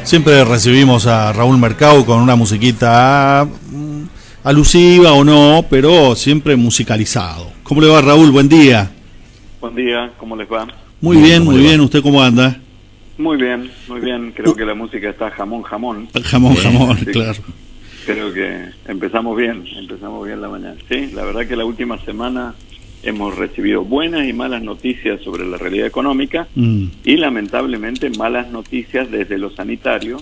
Siempre recibimos a Raúl Mercado con una musiquita alusiva o no, pero siempre musicalizado. ¿Cómo le va, Raúl? Buen día. Buen día, ¿cómo les va? Muy bien, muy bien. ¿Usted cómo anda? Muy bien, muy bien. Creo que la música está jamón. Jamón, Sí, claro. Creo que empezamos bien la mañana. Sí, la verdad que la última semana hemos recibido buenas y malas noticias sobre la realidad económica y lamentablemente malas noticias desde lo sanitario,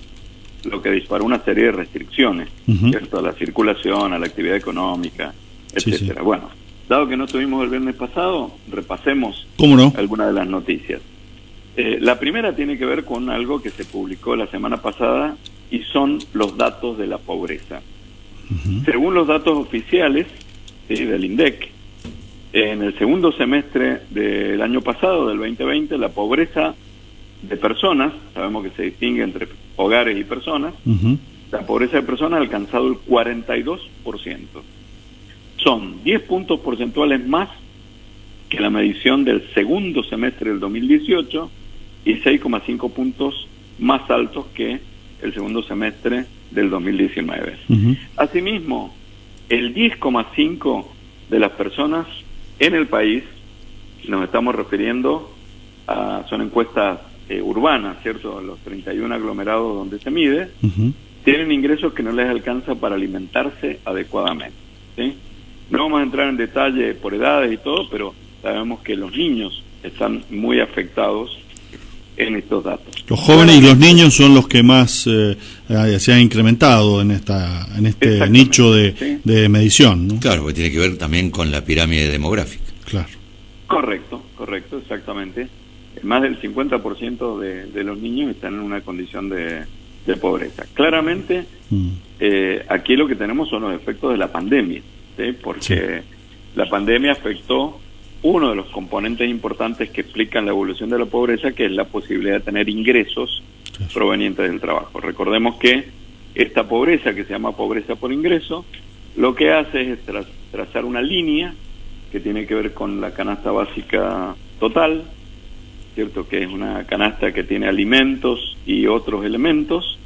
lo que disparó una serie de restricciones, ¿cierto? A la circulación, a la actividad económica, etcétera. Sí. Bueno, dado que no tuvimos el viernes pasado, repasemos algunas de las noticias. La primera tiene que ver con algo que se publicó la semana pasada y son los datos de la pobreza. Según los datos oficiales del INDEC, en el segundo semestre del año pasado, del 2020, la pobreza de personas, sabemos que se distingue entre hogares y personas, la pobreza de personas ha alcanzado el 42%. Son 10 puntos porcentuales más que la medición del segundo semestre del 2018 y 6,5 puntos más altos que el segundo semestre del 2019. Asimismo, el 10,5% de las personas en el país, nos estamos refiriendo a, son encuestas urbanas, ¿cierto? Los 31 aglomerados donde se mide, tienen ingresos que no les alcanza para alimentarse adecuadamente, ¿sí? No vamos a entrar en detalle por edades y todo, pero sabemos que los niños están muy afectados en estos datos. Los jóvenes y los niños son los que más se han incrementado en este nicho de medición, ¿no? Claro, porque tiene que ver también con la pirámide demográfica. Claro. Correcto, exactamente. Más del 50% de los niños están en una condición de pobreza. Claramente, aquí lo que tenemos son los efectos de la pandemia, ¿sí? Porque la pandemia afectó uno de los componentes importantes que explican la evolución de la pobreza, que es la posibilidad de tener ingresos provenientes del trabajo. Recordemos que esta pobreza, que se llama pobreza por ingreso, lo que hace es trazar una línea que tiene que ver con la canasta básica total, ¿cierto? Que es una canasta que tiene alimentos y otros elementos,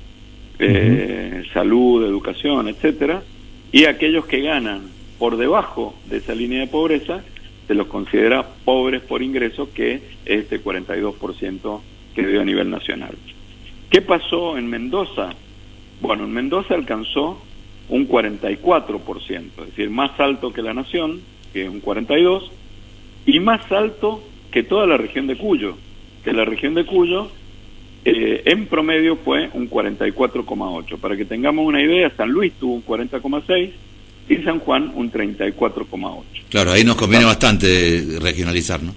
salud, educación, etcétera, y aquellos que ganan por debajo de esa línea de pobreza se los considera pobres por ingreso, que es este 42% que dio a nivel nacional. ¿Qué pasó en Mendoza? Bueno, en Mendoza alcanzó un 44%, es decir, más alto que la nación, que es un 42%, y más alto que toda la región de Cuyo, que la región de Cuyo en promedio fue un 44,8%. Para que tengamos una idea, San Luis tuvo un 40,6%, y San Juan un 34,8%. Claro, ahí nos conviene bastante regionalizar, ¿no?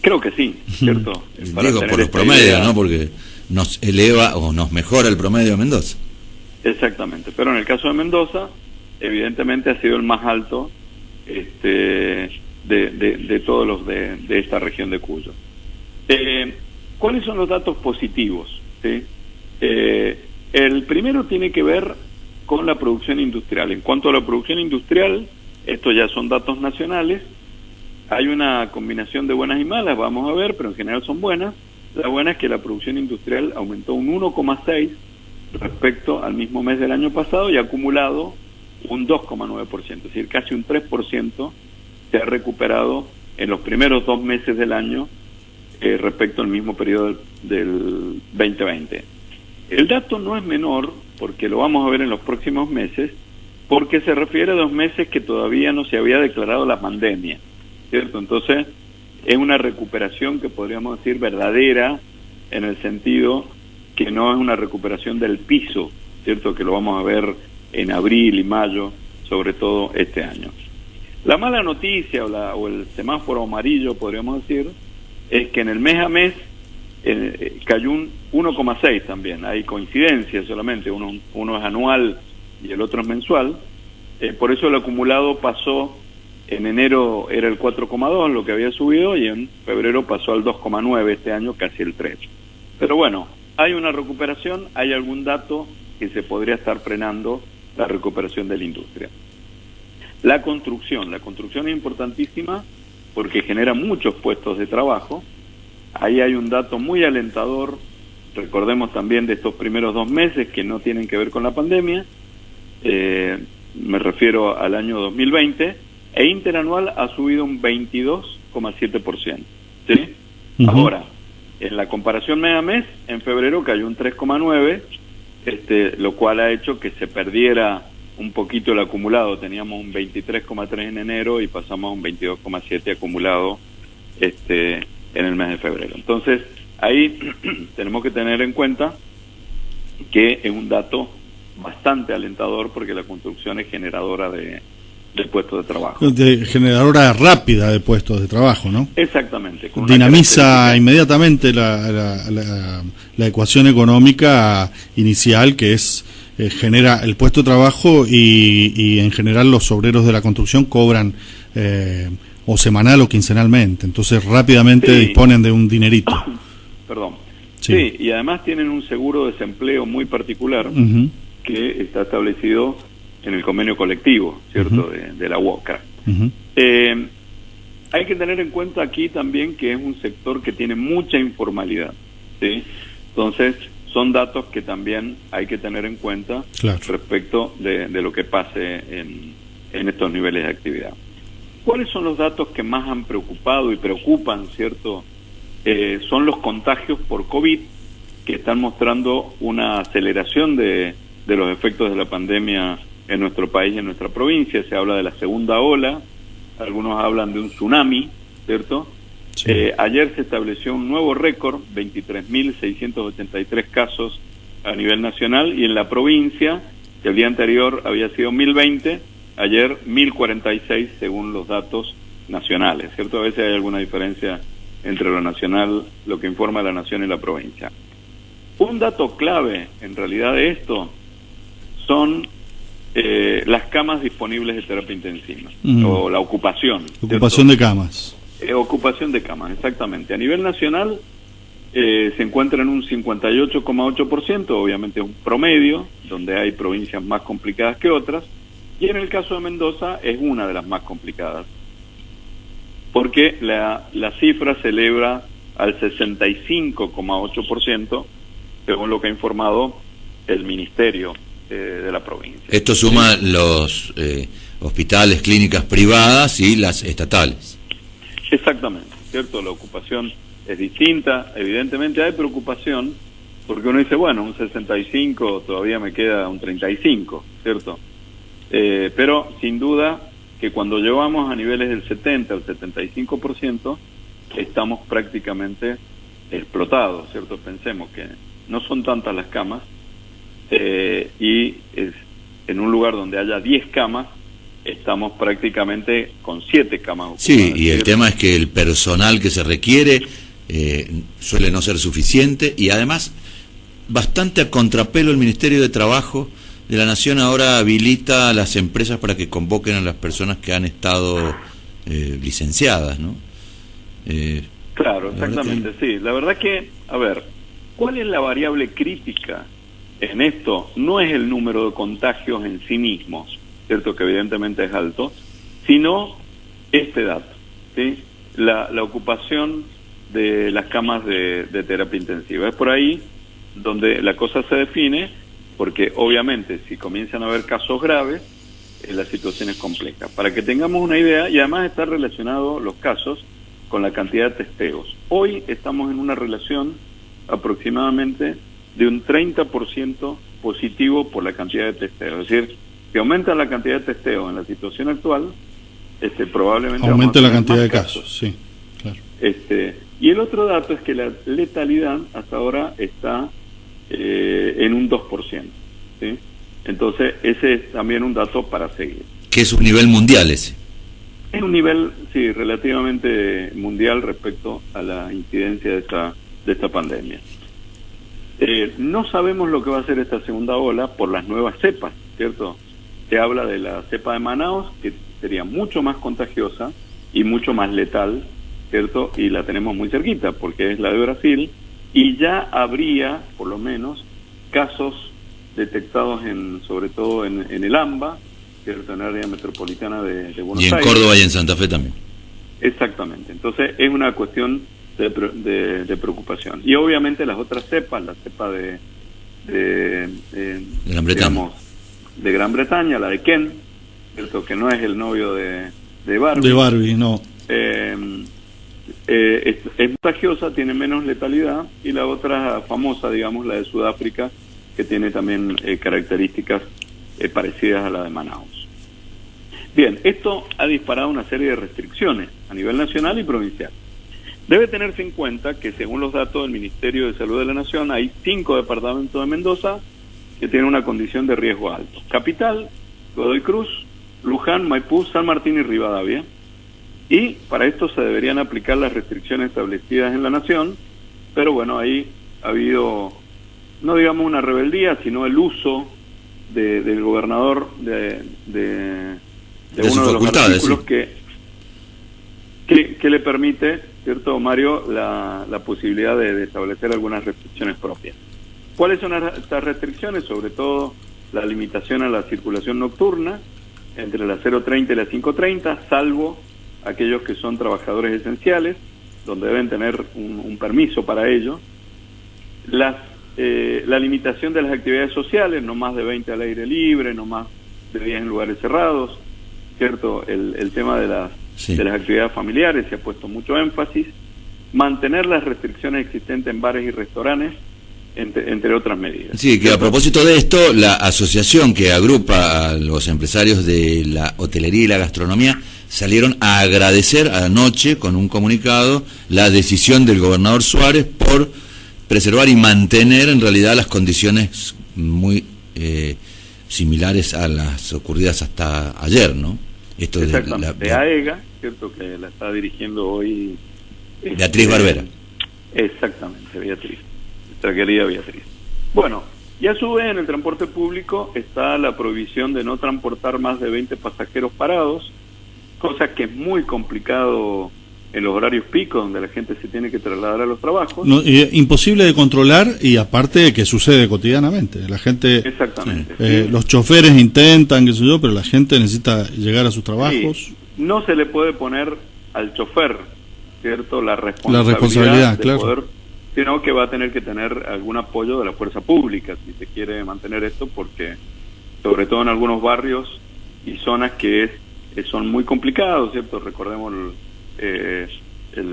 Creo que sí, ¿cierto? Digo, por los promedios, ¿no? Porque nos eleva o nos mejora el promedio de Mendoza. Exactamente, pero en el caso de Mendoza, evidentemente ha sido el más alto de todos los de esta región de Cuyo. ¿Cuáles son los datos positivos? ¿Sí? El primero tiene que ver con la producción industrial. En cuanto a la producción industrial, estos ya son datos nacionales, hay una combinación de buenas y malas, vamos a ver, pero en general son buenas. La buena es que la producción industrial aumentó un 1,6% respecto al mismo mes del año pasado y acumulado un 2,9%, es decir, casi un 3% se ha recuperado en los primeros 2 meses del año respecto al mismo periodo del 2020. El dato no es menor, porque lo vamos a ver en los próximos meses, porque se refiere a 2 meses que todavía no se había declarado la pandemia, ¿cierto? Entonces, es una recuperación que podríamos decir verdadera, en el sentido que no es una recuperación del piso, ¿cierto? Que lo vamos a ver en abril y mayo, sobre todo este año. La mala noticia o el semáforo amarillo, podríamos decir, es que en el mes a mes cayó un 1,6 también. Hay coincidencias solamente, uno es anual y el otro es mensual. Por eso el acumulado pasó, en enero era el 4,2 lo que había subido, y en febrero pasó al 2,9 este año, casi el 3. Pero bueno, hay una recuperación, hay algún dato que se podría estar frenando la recuperación de la industria. La construcción es importantísima porque genera muchos puestos de trabajo. Ahí hay un dato muy alentador recordemos también de estos primeros 2 meses que no tienen que ver con la pandemia, me refiero al año 2020, e interanual ha subido un 22,7%. ¿Sí? Uh-huh. Ahora, en la comparación mes a mes, en febrero cayó un 3,9%, lo cual ha hecho que se perdiera un poquito el acumulado. Teníamos un 23,3 en enero y pasamos a un 22,7 acumulado en el mes de febrero. Entonces, ahí tenemos que tener en cuenta que es un dato bastante alentador porque la construcción es generadora de puestos de trabajo. Generadora rápida de puestos de trabajo, ¿no? Exactamente. Dinamiza inmediatamente la ecuación económica inicial, que es genera el puesto de trabajo y en general los obreros de la construcción cobran o semanal o quincenalmente, entonces rápidamente disponen de un dinerito. Perdón. Sí, y además tienen un seguro de desempleo muy particular uh-huh. que está establecido en el convenio colectivo, ¿cierto?, uh-huh. de la UOCRA. Uh-huh. Hay que tener en cuenta aquí también que es un sector que tiene mucha informalidad, ¿sí? Entonces, son datos que también hay que tener en cuenta respecto de lo que pase en estos niveles de actividad. ¿Cuáles son los datos que más han preocupado y preocupan, ¿cierto? Son los contagios por COVID, que están mostrando una aceleración de los efectos de la pandemia en nuestro país y en nuestra provincia. Se habla de la segunda ola, algunos hablan de un tsunami, ¿cierto? Sí. Ayer se estableció un nuevo récord, 23.683 casos a nivel nacional, y en la provincia, que el día anterior había sido 1.020, ayer 1.046 según los datos nacionales, ¿cierto? A veces hay alguna diferencia entre lo nacional, lo que informa la nación y la provincia. Un dato clave, en realidad, de esto son las camas disponibles de terapia intensiva, o la ocupación. Ocupación de camas. Ocupación de camas, exactamente. A nivel nacional se encuentra en un 58,8%, obviamente es un promedio, donde hay provincias más complicadas que otras, y en el caso de Mendoza es una de las más complicadas, porque la cifra se eleva al 65,8%, según lo que ha informado el Ministerio de la provincia. Esto suma los hospitales, clínicas privadas y las estatales. Exactamente, ¿cierto? La ocupación es distinta, evidentemente hay preocupación, porque uno dice, bueno, un 65, todavía me queda un 35, ¿cierto? Pero sin duda que cuando llevamos a niveles del 70 al 75%, estamos prácticamente explotados, ¿cierto? Pensemos que no son tantas las camas, y en un lugar donde haya 10 camas, estamos prácticamente con 7 camas ocupadas. Sí, y el tema es que el personal que se requiere suele no ser suficiente, y además bastante a contrapelo el Ministerio de Trabajo de la Nación ahora habilita a las empresas para que convoquen a las personas que han estado licenciadas, ¿no? Claro, exactamente, sí. La verdad que, a ver, ¿cuál es la variable crítica en esto? No es el número de contagios en sí mismos, cierto que evidentemente es alto, sino este dato, ¿sí? La ocupación de las camas de terapia intensiva. Es por ahí donde la cosa se define, porque obviamente si comienzan a haber casos graves, la situación es compleja. Para que tengamos una idea, y además está relacionado los casos con la cantidad de testeos. Hoy estamos en una relación aproximadamente de un 30% positivo por la cantidad de testeos. Es decir, si aumenta la cantidad de testeos en la situación actual, probablemente aumenta la cantidad de casos, sí, claro. Y el otro dato es que la letalidad hasta ahora está en un 2%, ¿sí? Entonces ese es también un dato para seguir. ¿Qué es un nivel mundial ese? Es un nivel, sí, relativamente mundial respecto a la incidencia de esta pandemia. No sabemos lo que va a hacer esta segunda ola por las nuevas cepas, ¿cierto? Se habla de la cepa de Manaus, que sería mucho más contagiosa y mucho más letal, ¿cierto? Y la tenemos muy cerquita, porque es la de Brasil, y ya habría, por lo menos, casos detectados sobre todo en el AMBA, ¿cierto? En el área metropolitana de Buenos Aires. Y en Córdoba y en Santa Fe también. Exactamente. Entonces es una cuestión de preocupación. Y obviamente las otras cepas, la cepa de Gran Bretaña. Digamos, de Gran Bretaña, la de Ken, ¿cierto? Que no es el novio de Barbie. De Barbie, no. Es contagiosa, tiene menos letalidad, y la otra famosa, digamos, la de Sudáfrica, que tiene también características parecidas a la de Manaus. Bien, esto ha disparado una serie de restricciones a nivel nacional y provincial. Debe tenerse en cuenta que según los datos del Ministerio de Salud de la Nación, hay 5 departamentos de Mendoza que tienen una condición de riesgo alto: Capital, Godoy Cruz, Luján, Maipú, San Martín y Rivadavia. Y para esto se deberían aplicar las restricciones establecidas en la Nación, pero bueno, ahí ha habido, no digamos una rebeldía, sino el uso del gobernador de uno de los artículos, sí, que le permite, ¿cierto, Mario?, la posibilidad de establecer algunas restricciones propias. ¿Cuáles son estas restricciones? Sobre todo la limitación a la circulación nocturna entre las 0:30 y las 5:30, salvo aquellos que son trabajadores esenciales, donde deben tener un permiso para ello. La limitación de las actividades sociales, no más de 20 al aire libre, no más de 10 en lugares cerrados, ¿cierto? El tema de las actividades familiares se ha puesto mucho énfasis. Mantener las restricciones existentes en bares y restaurantes, entre otras medidas. Sí, que a propósito de esto, la asociación que agrupa a los empresarios de la hotelería y la gastronomía salieron a agradecer anoche con un comunicado la decisión del gobernador Suárez por preservar y mantener en realidad las condiciones muy similares a las ocurridas hasta ayer, ¿no? Esto de AEGA, ¿cierto?, que la está dirigiendo hoy Beatriz Barbera. Exactamente, Beatriz, nuestra querida Beatriz. Bueno, y a su vez en el transporte público está la prohibición de no transportar más de 20 pasajeros parados, cosa que es muy complicado en los horarios picos, donde la gente se tiene que trasladar a los trabajos. No, imposible de controlar, y aparte que sucede cotidianamente. La gente, exactamente, los choferes intentan, qué sé yo, pero la gente necesita llegar a sus trabajos. Sí. No se le puede poner al chofer, ¿cierto?, la responsabilidad de claro, poder, sino que va a tener que tener algún apoyo de la fuerza pública si se quiere mantener esto, porque sobre todo en algunos barrios y zonas que son muy complicados, ¿cierto? Recordemos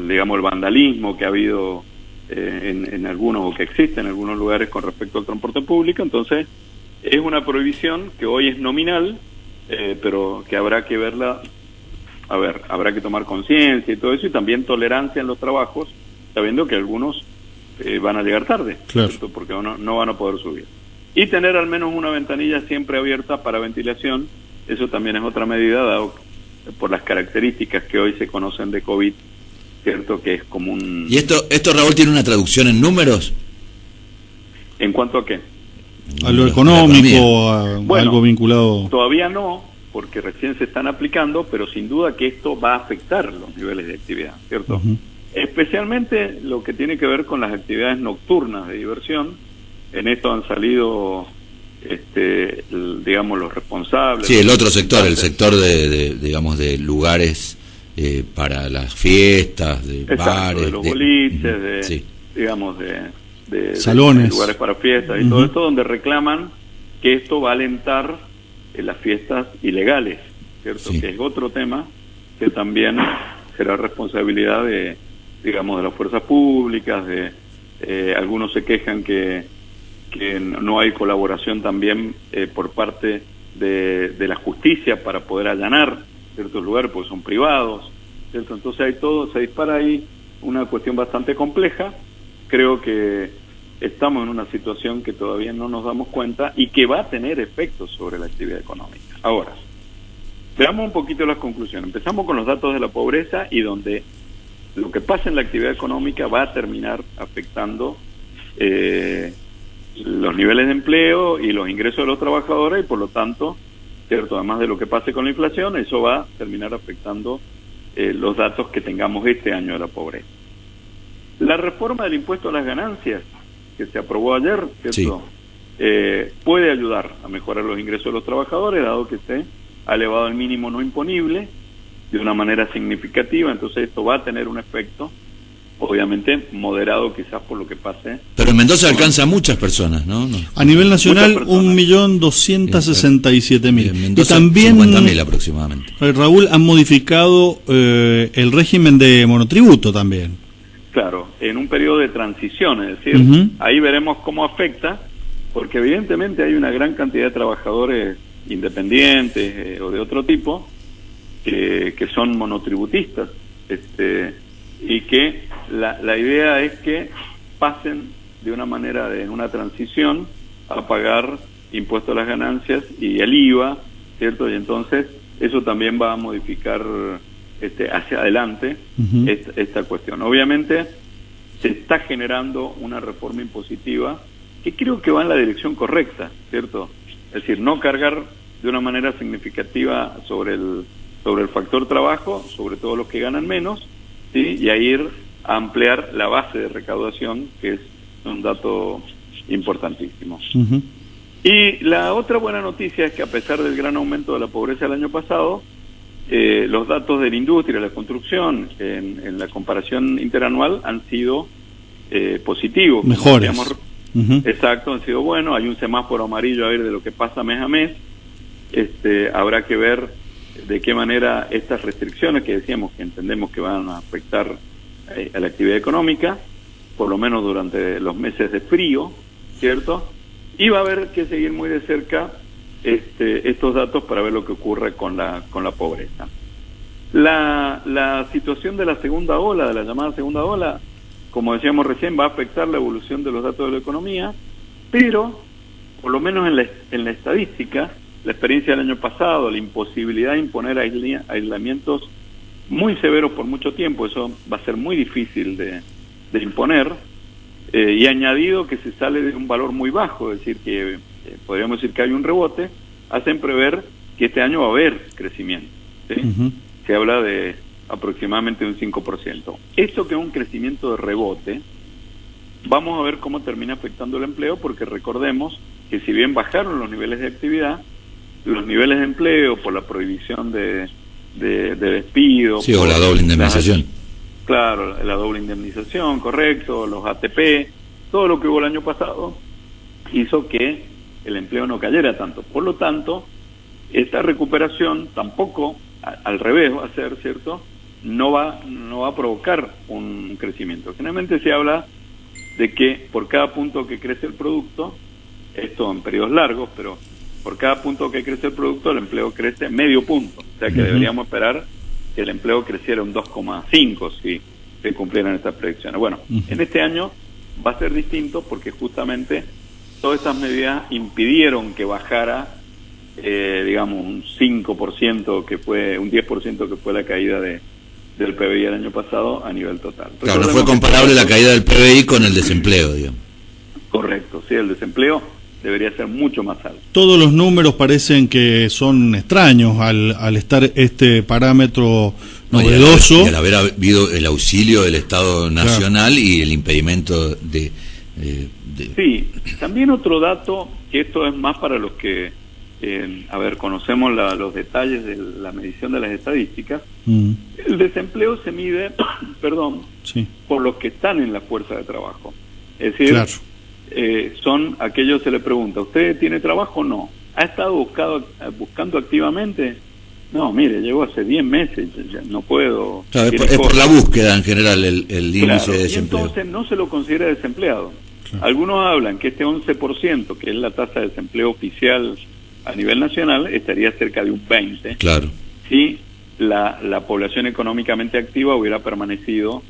digamos el vandalismo que ha habido en algunos, o que existe en algunos lugares con respecto al transporte público. Entonces es una prohibición que hoy es nominal, pero que habrá que verla, habrá que tomar conciencia y todo eso, y también tolerancia en los trabajos, sabiendo que algunos van a llegar tarde, claro, ¿cierto?, porque no van a poder subir. Y tener al menos una ventanilla siempre abierta para ventilación, eso también es otra medida, dado por las características que hoy se conocen de COVID, ¿cierto?, que es como un... ¿Y esto, Raúl, tiene una traducción en números? ¿En cuanto a qué? A lo económico, bueno, algo vinculado... Todavía no, porque recién se están aplicando, pero sin duda que esto va a afectar los niveles de actividad, ¿cierto? Uh-huh. Especialmente lo que tiene que ver con las actividades nocturnas de diversión. En esto han salido, digamos, los responsables. Sí, el otro sector, el sector digamos, de lugares para las fiestas, de bares, de los boliches, digamos, de salones, de lugares para fiestas y todo esto, donde reclaman que esto va a alentar las fiestas ilegales, ¿cierto? Sí. Que es otro tema que también será responsabilidad de las fuerzas públicas. Algunos se quejan que no hay colaboración también por parte de la justicia para poder allanar ciertos lugares, porque son privados, ¿cierto? Entonces se dispara ahí una cuestión bastante compleja. Creo que estamos en una situación que todavía no nos damos cuenta y que va a tener efectos sobre la actividad económica. Ahora, veamos un poquito las conclusiones. Empezamos con los datos de la pobreza, y donde lo que pasa en la actividad económica va a terminar afectando los niveles de empleo y los ingresos de los trabajadores, y por lo tanto, ¿cierto?, además de lo que pase con la inflación, eso va a terminar afectando los datos que tengamos este año de la pobreza. La reforma del impuesto a las ganancias, que se aprobó ayer, ¿cierto?, puede ayudar a mejorar los ingresos de los trabajadores, dado que se ha elevado el mínimo no imponible de una manera significativa. Entonces esto va a tener un efecto. obviamente moderado quizás por lo que pase. Pero en Mendoza alcanza a muchas personas, ¿no? A nivel nacional, 1.267.000. En Mendoza, y también 50.000 aproximadamente. Raúl, han modificado el régimen de monotributo también. Claro, en un periodo de transición, es decir, ahí veremos cómo afecta, porque evidentemente hay una gran cantidad de trabajadores independientes o de otro tipo que son monotributistas, y que la idea es que pasen de una manera, en una transición, a pagar impuestos a las ganancias y el IVA, ¿cierto? Y entonces eso también va a modificar hacia adelante esta cuestión. Obviamente se está generando una reforma impositiva que creo que va en la dirección correcta, ¿cierto? Es decir, no cargar de una manera significativa sobre el factor trabajo, sobre todo los que ganan menos, ¿sí? Y a ir a ampliar la base de recaudación, que es un dato importantísimo. Y la otra buena noticia es que a pesar del gran aumento de la pobreza el año pasado, los datos de la industria, la construcción, en la comparación interanual han sido positivos. Mejores. Exacto, han sido buenos. Hay un semáforo amarillo a ver de lo que pasa mes a mes. Habrá que ver de qué manera estas restricciones que decíamos que entendemos que van a afectar a la actividad económica, por lo menos durante los meses de frío, ¿cierto? Y va a haber que seguir muy de cerca estos datos para ver lo que ocurre con la pobreza. La situación de la segunda ola, de la llamada segunda ola, como decíamos recién, va a afectar la evolución de los datos de la economía, pero por lo menos en la estadística, la experiencia del año pasado, la imposibilidad de imponer aislamientos muy severos por mucho tiempo, eso va a ser muy difícil de imponer, y añadido que se sale de un valor muy bajo, es decir, que podríamos decir que hay un rebote, hacen prever que este año va a haber crecimiento, ¿sí? Se habla de aproximadamente un 5%. Esto que es un crecimiento de rebote, vamos a ver cómo termina afectando el empleo, porque recordemos que si bien bajaron los niveles de actividad, los niveles de empleo por la prohibición de despido... Sí, o la doble indemnización. Claro, la doble indemnización, correcto, los ATP, todo lo que hubo el año pasado hizo que el empleo no cayera tanto. Por lo tanto, esta recuperación tampoco, al revés va a ser, ¿cierto?, no va a provocar un crecimiento. Generalmente se habla de que por cada punto que crece el producto, esto en periodos largos, pero por cada punto que crece el producto, el empleo crece medio punto. O sea que deberíamos esperar que el empleo creciera un 2,5 si se cumplieran estas predicciones. Bueno, en este año va a ser distinto porque justamente todas estas medidas impidieron que bajara, digamos, un 5%, que fue un 10% que fue la caída del PBI el año pasado a nivel total. Claro, no fue comparable la caída del PBI con el desempleo, digamos. Correcto, sí, el desempleo debería ser mucho más alto. Todos los números parecen que son extraños al estar este parámetro novedoso. Y al haber habido el auxilio del Estado Nacional y el impedimento de... Sí, también otro dato, que esto es más para los que, conocemos los detalles de la medición de las estadísticas. El desempleo se mide, por los que están en la fuerza de trabajo. Es decir, son aquellos, se le pregunta, ¿usted tiene trabajo? No. ¿Ha estado buscando activamente? No, mire, llevo hace 10 meses, ya no puedo. Claro, es por la búsqueda en general el índice de desempleo. Y entonces no se lo considera desempleado. Algunos hablan que este 11%, que es la tasa de desempleo oficial a nivel nacional, estaría cerca de un 20%. Claro. Si la población económicamente activa hubiera permanecido,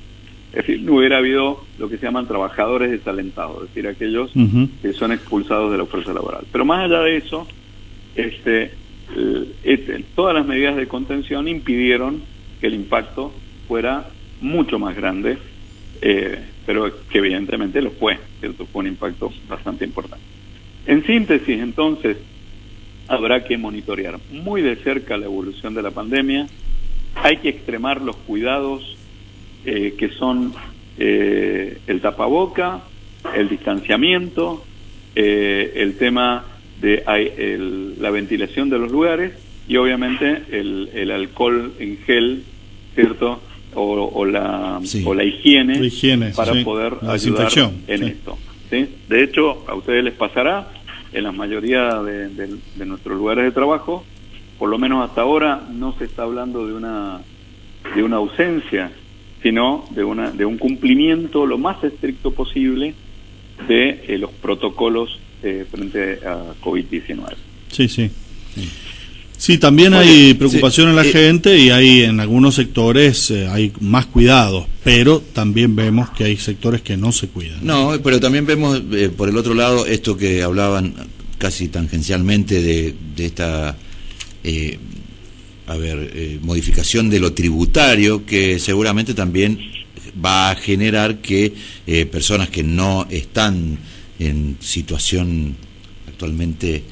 es decir, no hubiera habido lo que se llaman trabajadores desalentados, es decir, aquellos que son expulsados de la fuerza laboral. Pero más allá de eso, todas las medidas de contención impidieron que el impacto fuera mucho más grande, pero que evidentemente lo fue, ¿cierto? Fue un impacto bastante importante. En síntesis, entonces, habrá que monitorear muy de cerca la evolución de la pandemia, hay que extremar los cuidados que son el tapaboca, el distanciamiento, el tema de la ventilación de los lugares y obviamente el alcohol en gel, ¿cierto?, o la La higiene, para sí, poder la ayudar desinfección, en sí. esto. ¿Sí? De hecho, a ustedes les pasará, en la mayoría de nuestros lugares de trabajo, por lo menos hasta ahora, no se está hablando de una ausencia, sino de un cumplimiento lo más estricto posible de los protocolos frente a COVID-19. Sí, sí. Sí, también hay preocupación en la gente y hay en algunos sectores hay más cuidados, pero también vemos que hay sectores que no se cuidan. No, pero también vemos por el otro lado esto que hablaban casi tangencialmente de esta modificación de lo tributario, que seguramente también va a generar que personas que no están en situación actualmente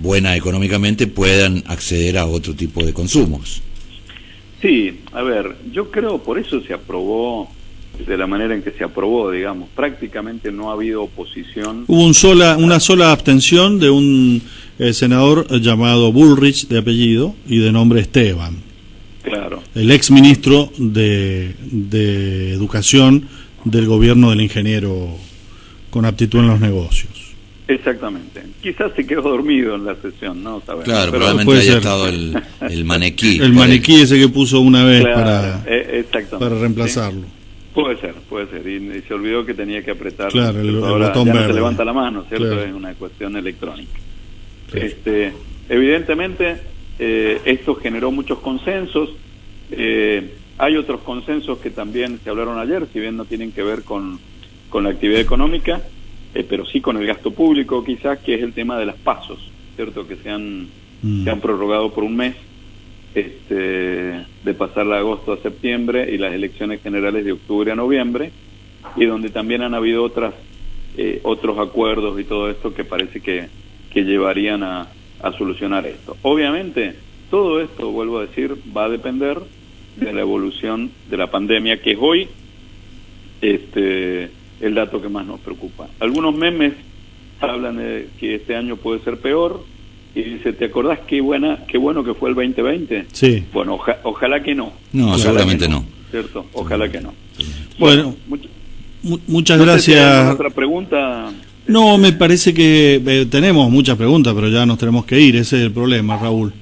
buena económicamente puedan acceder a otro tipo de consumos. Sí, a ver, yo creo por eso se aprobó de la manera en que se aprobó, digamos, prácticamente no ha habido oposición. Hubo una sola abstención de un senador llamado Bullrich, de apellido, y de nombre Esteban. Claro. El ex ministro de Educación del gobierno del ingeniero con aptitud en los negocios. Exactamente. Quizás se quedó dormido en la sesión, ¿no? Sabemos. Claro, pero probablemente haya estado el maniquí. El maniquí ese que puso una vez claro, para reemplazarlo. ¿Sí? Puede ser. Y se olvidó que tenía que apretar. Claro, el ahora botón ya verde. no se levanta la mano, ¿cierto? Claro. Es una cuestión electrónica. Claro. Evidentemente, esto generó muchos consensos. Hay otros consensos que también se hablaron ayer, si bien no tienen que ver con la actividad económica, pero sí con el gasto público quizás, que es el tema de las pasos, ¿cierto? Que se han prorrogado por un mes, de pasar de agosto a septiembre y las elecciones generales de octubre a noviembre, y donde también han habido otros acuerdos y todo esto que parece que llevarían a solucionar esto. Obviamente, todo esto, vuelvo a decir, va a depender de la evolución de la pandemia, que es hoy el dato que más nos preocupa. Algunos memes hablan de que este año puede ser peor, y dice, ¿te acordás qué bueno que fue el 2020? Sí. Bueno, ojalá que no. No, Ojalá seguramente que no. ¿Cierto? Ojalá que no. Bueno, muchas no gracias. sé si hay alguna otra pregunta. No, me parece que tenemos muchas preguntas, pero ya nos tenemos que ir. Ese es el problema, Raúl,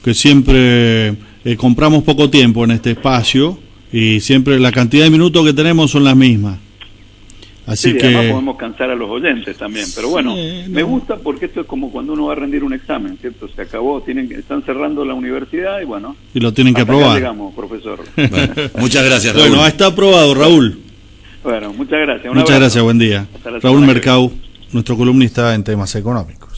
que siempre compramos poco tiempo en este espacio y siempre la cantidad de minutos que tenemos son las mismas. Así sí, que además podemos cansar a los oyentes también, pero bueno, no. Me gusta porque esto es como cuando uno va a rendir un examen, ¿cierto? Se acabó, están cerrando la universidad y bueno. Y lo tienen que hasta aprobar. acá llegamos, profesor. Bueno, muchas gracias, Raúl. Bueno, está aprobado, Raúl. Bueno, muchas gracias. Un Muchas abrazo. gracias, buen día. Hasta la Raúl semana que Mercau, nuestro columnista en temas económicos.